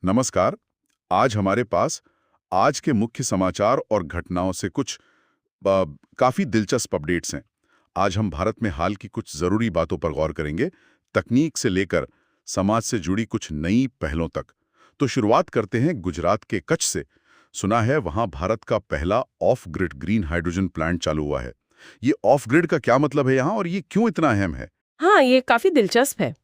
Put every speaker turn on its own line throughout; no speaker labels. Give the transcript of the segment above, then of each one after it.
नमस्कार। आज हमारे पास आज के मुख्य समाचार और घटनाओं से कुछ काफी दिलचस्प अपडेट्स हैं। आज हम भारत में हाल की कुछ जरूरी बातों पर गौर करेंगे, तकनीक से लेकर समाज से जुड़ी कुछ नई पहलों तक। तो शुरुआत करते हैं गुजरात के कच्छ से। सुना है वहां भारत का पहला of grid green hydrogen plant चालू हुआ है। ये ऑफ ग्रिड का क्या मतलब है यहाँ, और ये क्यों इतना अहम है?
हाँ, ये काफी दिलचस्प है।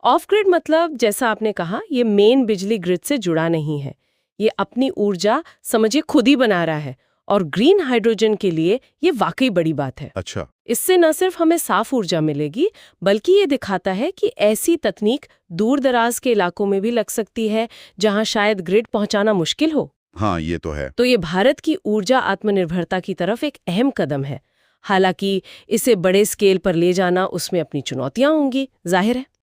ऑफ ग्रिड मतलब जैसा आपने कहा, ये मेन बिजली ग्रिड से जुड़ा नहीं है। ये अपनी ऊर्जा समझिए खुद ही बना रहा है, और ग्रीन हाइड्रोजन के लिए ये वाकई बड़ी बात है।
अच्छा।
इससे न सिर्फ हमें साफ ऊर्जा मिलेगी, बल्कि ये दिखाता है कि ऐसी तकनीक दूर दराज के इलाकों में भी लग सकती है, जहां शायद ग्रिड पहुंचाना मुश्किल हो।
हाँ, ये तो है।
तो ये भारत की ऊर्जा आत्मनिर्भरता की तरफ एक अहम कदम है। हालांकि इसे बड़े स्केल पर ले जाना, उसमें अपनी चुनौतियां होंगी, जाहिर है।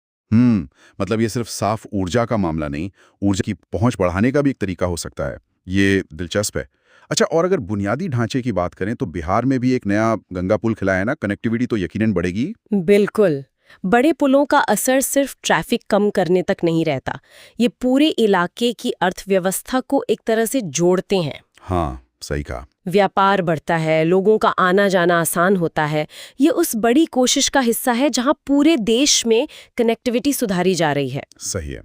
मतलब ये सिर्फ साफ ऊर्जा का मामला नहीं, ऊर्जा की पहुंच बढ़ाने का भी एक तरीका हो सकता है। ये दिलचस्प है। अच्छा, और अगर बुनियादी ढांचे की बात करें तो बिहार में भी एक नया गंगा पुल खिला है ना, कनेक्टिविटी तो यकीनन बढ़ेगी।
बिल्कुल। बड़े पुलों का असर सिर्फ ट्रैफिक कम करने तक नहीं रहता, ये पूरे इलाके की अर्थव्यवस्था को एक तरह से जोड़ते हैं।
हाँ, सही कहा।
व्यापार बढ़ता है, लोगों का आना जाना आसान होता है। ये उस बड़ी कोशिश का हिस्सा है जहां पूरे देश में कनेक्टिविटी सुधारी जा रही है।
सही है।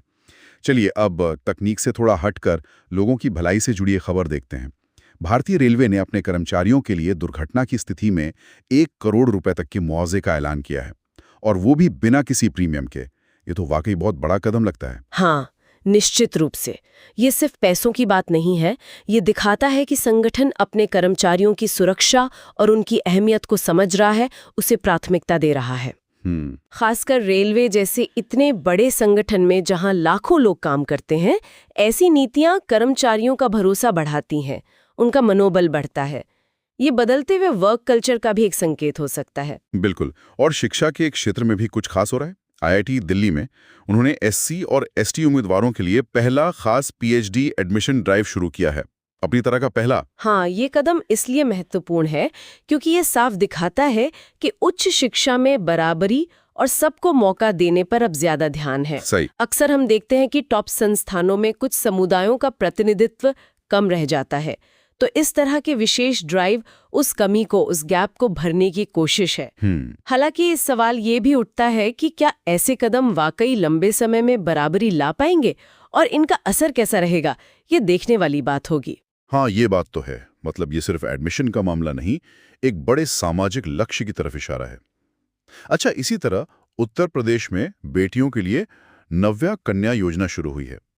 चलिए, अब तकनीक से थोड़ा हटकर लोगों की भलाई से जुड़ी एक खबर देखते हैं। भारतीय रेलवे ने अपने कर्मचारियों के लिए दुर्घटना की स्थिति में 1 करोड़ रुपए तक के मुआवजे का ऐलान किया है, और वो भी बिना किसी प्रीमियम के। ये तो वाकई बहुत बड़ा कदम लगता है।
हाँ, निश्चित रूप से। ये सिर्फ पैसों की बात नहीं है, ये दिखाता है कि संगठन अपने कर्मचारियों की सुरक्षा और उनकी अहमियत को समझ रहा है, उसे प्राथमिकता दे रहा है। खासकर रेलवे जैसे इतने बड़े संगठन में जहां लाखों लोग काम करते हैं, ऐसी नीतियां कर्मचारियों का भरोसा बढ़ाती हैं, उनका मनोबल बढ़ता है। ये बदलते हुए वर्क कल्चर का भी एक संकेत हो सकता है।
बिल्कुल। और शिक्षा के क्षेत्र में भी कुछ खास हो रहा है। आईआईटी दिल्ली में उन्होंने एससी और एसटी उम्मीदवारों के लिए पहला खास पीएचडी एडमिशन ड्राइव शुरू किया है, अपनी तरह का पहला।
हाँ, ये कदम इसलिए महत्वपूर्ण है क्योंकि ये साफ दिखाता है कि उच्च शिक्षा में बराबरी और सबको मौका देने पर अब ज्यादा ध्यान है।
सही।
अक्सर हम देखते हैं कि टॉप संस्थानों में कुछ समुदायों का प्रतिनिधित्व कम रह जाता है, तो इस तरह के विशेष ड्राइव उस कमी को, उस गैप को भरने की कोशिश है। हालांकि इस सवाल ये भी उठता है कि क्या ऐसे कदम वाकई लंबे समय में बराबरी ला पाएंगे, और इनका असर कैसा रहेगा, ये देखने वाली बात होगी।
हाँ, ये बात तो है। मतलब ये सिर्फ एडमिशन का मामला नहीं, एक बड़े सामाजिक लक्ष्य की तरफ इशारा है। अच्छा, इसी तरह उत्तर प्रदेश में बेटियों के लिए नव्या कन्या योजना शुरू हुई है।